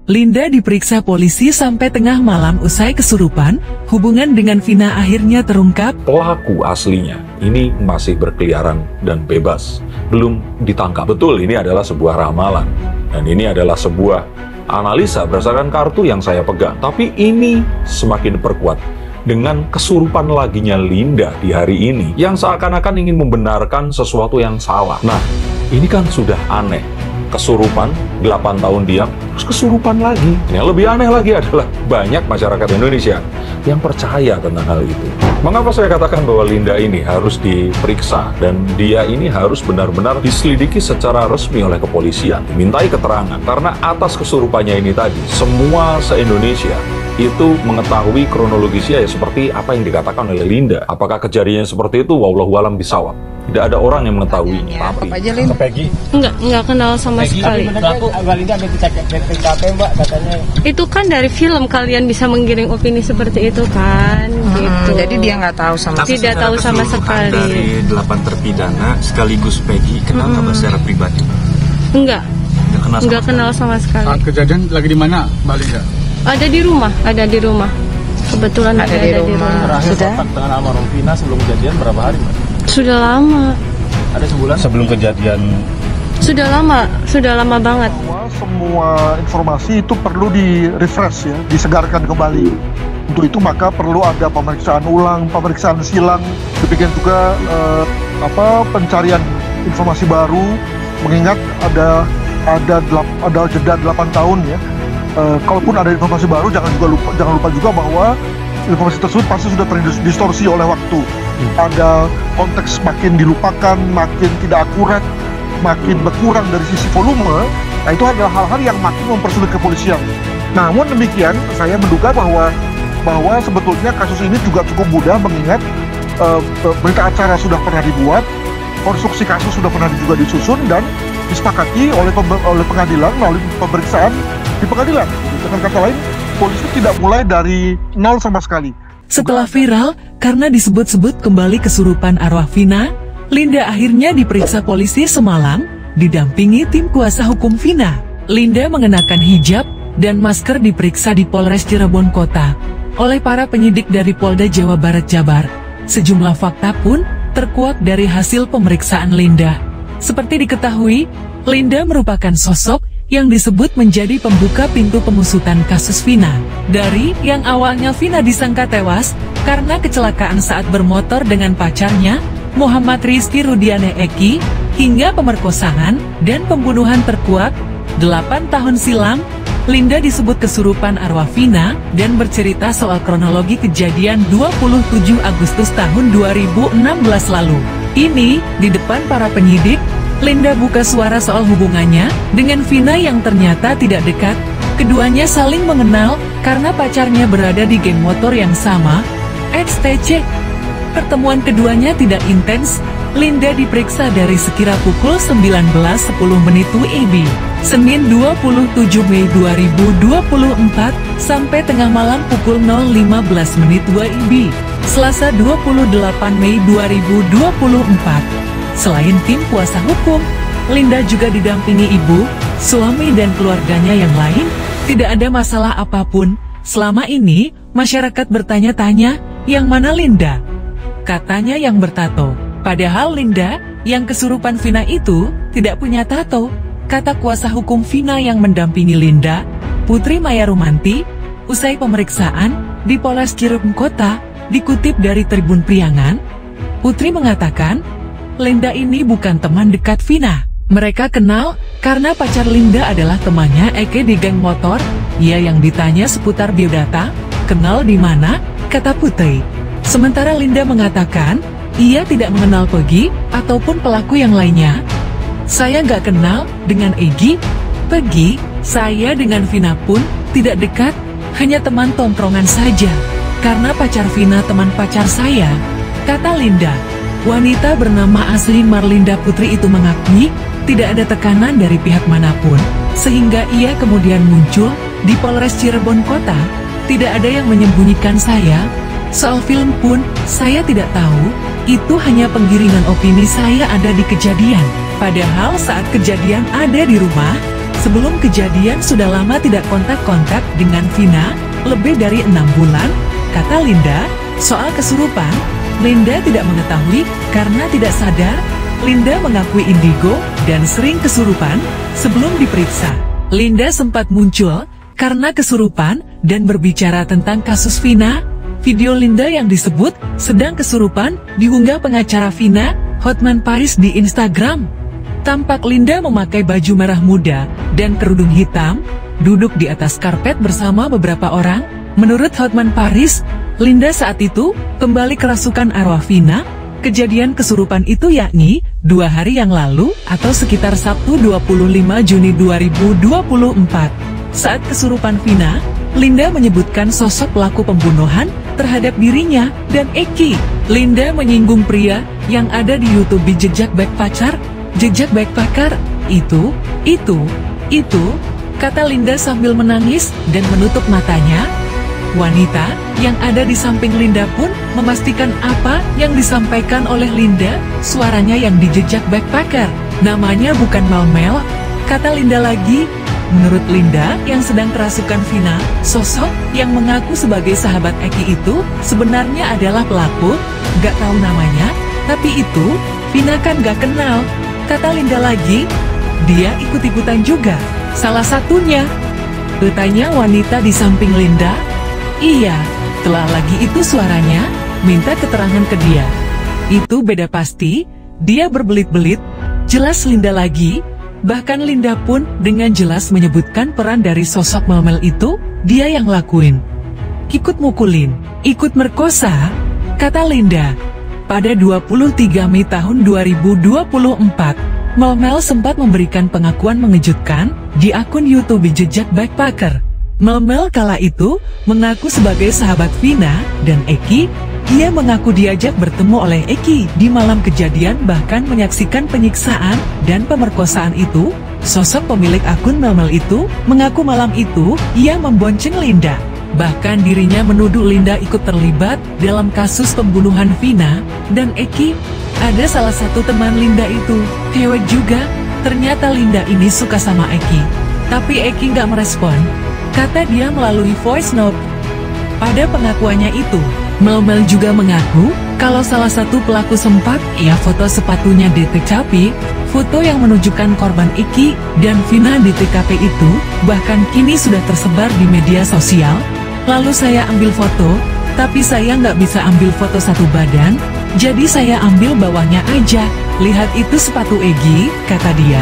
Linda diperiksa polisi sampai tengah malam usai kesurupan. Hubungan dengan Vina akhirnya terungkap. Pelaku aslinya ini masih berkeliaran dan bebas, belum ditangkap. Betul, ini adalah sebuah ramalan, dan ini adalah sebuah analisa berdasarkan kartu yang saya pegang. Tapi ini semakin diperkuat dengan kesurupan laginya Linda di hari ini, yang seakan-akan ingin membenarkan sesuatu yang salah. Nah, ini kan sudah aneh. Kesurupan, 8 tahun diam, terus kesurupan lagi. Yang lebih aneh lagi adalah banyak masyarakat Indonesia yang percaya tentang hal itu. Mengapa saya katakan bahwa Linda ini harus diperiksa dan dia ini harus benar-benar diselidiki secara resmi oleh kepolisian, dimintai keterangan. Karena atas kesurupannya ini tadi, semua se-Indonesia itu mengetahui kronologisnya ya seperti apa yang dikatakan oleh Linda. Apakah kejadiannya seperti itu? Wallahu a'lam bishawab. Tidak ada orang yang mengetahuinya. Tapi Peggy Enggak kenal sama sekali. Pelaku Linda ada di TKP Mbak katanya. Itu kan dari film, kalian bisa menggiring opini seperti itu kan, gitu. Jadi dia nggak tahu sama Tapi Tidak tahu sama keseluruhan sekali. Dari 8 terpidana sekaligus Peggy kenal nggak secara pribadi? Enggak Nggak kenal sama sekali. Saat kejadian lagi di mana Mbak Linda? Ada di rumah. Kebetulan ada di rumah. Terakhir Sudah? kontak dengan almarhum Vina sebelum kejadian berapa hari Mbak? Sudah lama. Ada sebulan sebelum kejadian. Sudah lama banget. Semua informasi itu perlu di-refresh ya, disegarkan kembali. Untuk itu maka perlu ada pemeriksaan ulang, pemeriksaan silang, demikian juga pencarian informasi baru, mengingat ada jeda 8 tahun ya. Kalaupun ada informasi baru, jangan lupa juga bahwa informasi tersebut pasti sudah terdistorsi oleh waktu. Ada konteks makin dilupakan, makin tidak akurat, makin berkurang dari sisi volume. Nah, itu adalah hal-hal yang makin mempersulit kepolisian. Namun demikian, saya menduga bahwa sebetulnya kasus ini juga cukup mudah, mengingat berita acara sudah pernah dibuat, konstruksi kasus sudah pernah juga disusun dan disepakati oleh pengadilan melalui pemeriksaan di pengadilan. Dengan kata lain, polisi tidak mulai dari nol sama sekali. Setelah viral karena disebut-sebut kembali kesurupan arwah Vina, Linda akhirnya diperiksa polisi semalam, didampingi tim kuasa hukum Vina. Linda mengenakan hijab dan masker diperiksa di Polres Cirebon Kota oleh para penyidik dari Polda Jawa Barat Jabar. Sejumlah fakta pun terkuak dari hasil pemeriksaan Linda. Seperti diketahui, Linda merupakan sosok yang disebut menjadi pembuka pintu pengusutan kasus Vina. Dari yang awalnya Vina disangka tewas karena kecelakaan saat bermotor dengan pacarnya, Muhammad Rizky Rudiane Eki, hingga pemerkosaan dan pembunuhan terkuak 8 tahun silam, Linda disebut kesurupan arwah Vina dan bercerita soal kronologi kejadian 27 Agustus tahun 2016 lalu. Ini, di depan para penyidik, Linda buka suara soal hubungannya dengan Vina yang ternyata tidak dekat. Keduanya saling mengenal karena pacarnya berada di geng motor yang sama, XTC. Pertemuan keduanya tidak intens. Linda diperiksa dari sekira pukul 19.10 WIB, Senin 27 Mei 2024, sampai tengah malam pukul 0.15 WIB, Selasa 28 Mei 2024. Selain tim kuasa hukum, Linda juga didampingi ibu, suami dan keluarganya yang lain. Tidak ada masalah apapun. Selama ini, masyarakat bertanya-tanya, yang mana Linda? Katanya yang bertato. Padahal Linda, yang kesurupan Vina itu, tidak punya tato. Kata kuasa hukum Vina yang mendampingi Linda, Putri Maya Rumanti, usai pemeriksaan di Polres Cirebon Kota, dikutip dari Tribun Priangan, Putri mengatakan, Linda ini bukan teman dekat Vina. Mereka kenal karena pacar Linda adalah temannya Eke di geng motor. Ia yang ditanya seputar biodata, kenal di mana, kata Putri. Sementara Linda mengatakan, ia tidak mengenal Peggy ataupun pelaku yang lainnya. Saya nggak kenal dengan Egy, Peggy, saya dengan Vina pun tidak dekat, hanya teman tongkrongan saja. Karena pacar Vina teman pacar saya, kata Linda. Wanita bernama asli Marlinda Putri itu mengakui tidak ada tekanan dari pihak manapun, sehingga ia kemudian muncul di Polres Cirebon Kota. Tidak ada yang menyembunyikan saya. Soal film pun, saya tidak tahu, itu hanya penggiringan opini saya ada di kejadian. Padahal saat kejadian ada di rumah, Sebelum kejadian sudah lama tidak kontak-kontak dengan Vina, lebih dari 6 bulan, kata Linda. Soal kesurupan, Linda tidak mengetahui karena tidak sadar. Linda mengakui indigo dan sering kesurupan. Sebelum diperiksa, Linda sempat muncul karena kesurupan dan berbicara tentang kasus Vina. Video Linda yang disebut sedang kesurupan diunggah pengacara Vina, Hotman Paris di Instagram. Tampak Linda memakai baju merah muda dan kerudung hitam, duduk di atas karpet bersama beberapa orang. Menurut Hotman Paris, Linda saat itu kembali kerasukan arwah Vina. Kejadian kesurupan itu yakni 2 hari yang lalu atau sekitar Sabtu 25 Juni 2024. Saat kesurupan Vina, Linda menyebutkan sosok pelaku pembunuhan terhadap dirinya dan Eki. Linda menyinggung pria yang ada di YouTube di Jejak Backpacker. Jejak Backpacker, itu, kata Linda sambil menangis dan menutup matanya. Wanita yang ada di samping Linda pun memastikan apa yang disampaikan oleh Linda, suaranya yang di Jejak Backpacker. Namanya bukan Melmel, kata Linda lagi. Menurut Linda yang sedang kerasukan Vina, sosok yang mengaku sebagai sahabat Eki itu sebenarnya adalah pelaku, gak tahu namanya, tapi itu Vina kan gak kenal, kata Linda lagi. Dia ikut-ikutan juga, salah satunya. Bertanya wanita di samping Linda. Iya, telah lagi itu suaranya, minta keterangan ke dia. Itu beda pasti, dia berbelit-belit, jelas Linda lagi. Bahkan Linda pun dengan jelas menyebutkan peran dari sosok Melmel itu, dia yang lakuin. Ikut mukulin, ikut merkosa, kata Linda. Pada 23 Mei tahun 2024, Melmel sempat memberikan pengakuan mengejutkan di akun YouTube Jejak Backpacker. Melmel kala itu mengaku sebagai sahabat Vina dan Eki. Ia mengaku diajak bertemu oleh Eki di malam kejadian, bahkan menyaksikan penyiksaan dan pemerkosaan itu. Sosok pemilik akun Melmel itu mengaku malam itu ia membonceng Linda. Bahkan dirinya menuduh Linda ikut terlibat dalam kasus pembunuhan Vina dan Eki. Ada salah satu teman Linda itu, cewek juga. Ternyata Linda ini suka sama Eki. Tapi Eki gak merespon, kata dia melalui voice note. Pada pengakuannya itu, Melmel juga mengaku kalau salah satu pelaku sempat ia foto sepatunya di TKP. Foto yang menunjukkan korban Eki dan Vina di TKP itu bahkan kini sudah tersebar di media sosial. Lalu saya ambil foto, tapi saya nggak bisa ambil foto satu badan, jadi saya ambil bawahnya aja. Lihat itu sepatu Egi, kata dia.